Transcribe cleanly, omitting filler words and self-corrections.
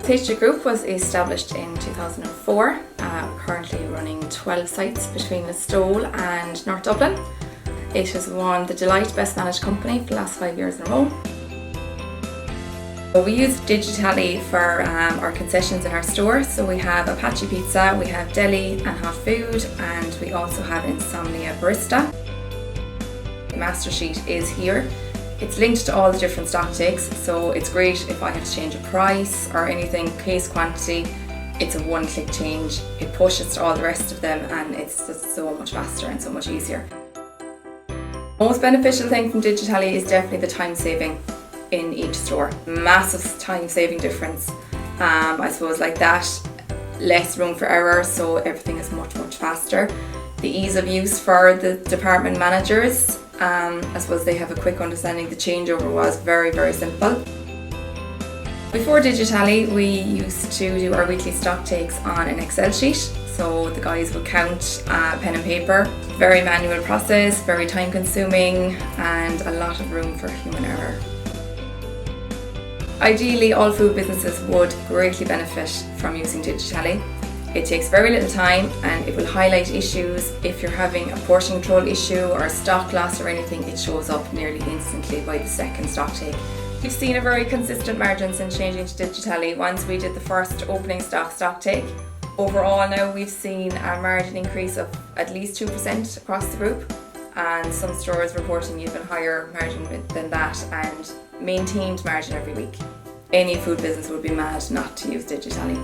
Pastry Group was established in 2004, currently running 12 sites between Listowel and North Dublin. It has won the Delight Best Managed Company for the last 5 years in a row. We use DigiTally for our concessions in our store. So we have Apache Pizza, we have deli and hot food, and we also have Insomnia Barista. The master sheet is here. It's linked to all the different stock takes, so it's great if I have to change a price or anything, case quantity. It's a one-click change. It pushes to all the rest of them, and it's just so much faster and so much easier. The most beneficial thing from DigiTally is definitely the time saving in each store. Massive time saving difference. I suppose like that, less room for error, so everything is much faster. The ease of use for the department managers, I suppose they have a quick understanding. The changeover was very simple. Before DigiTally, we used to do our weekly stock takes on an Excel sheet. So the guys would count pen and paper. Very manual process, very time consuming, and a lot of room for human error. Ideally, all food businesses would greatly benefit from using DigiTally. It takes very little time and it will highlight issues. If you're having a portion control issue or a stock loss or anything, it shows up nearly instantly by the second stock take. We've seen a very consistent margin since changing to DigiTally once we did the first opening stock take. Overall now we've seen a margin increase of at least 2% across the group, and some stores reporting even higher margin than that, and maintained margin every week. Any food business would be mad not to use DigiTally.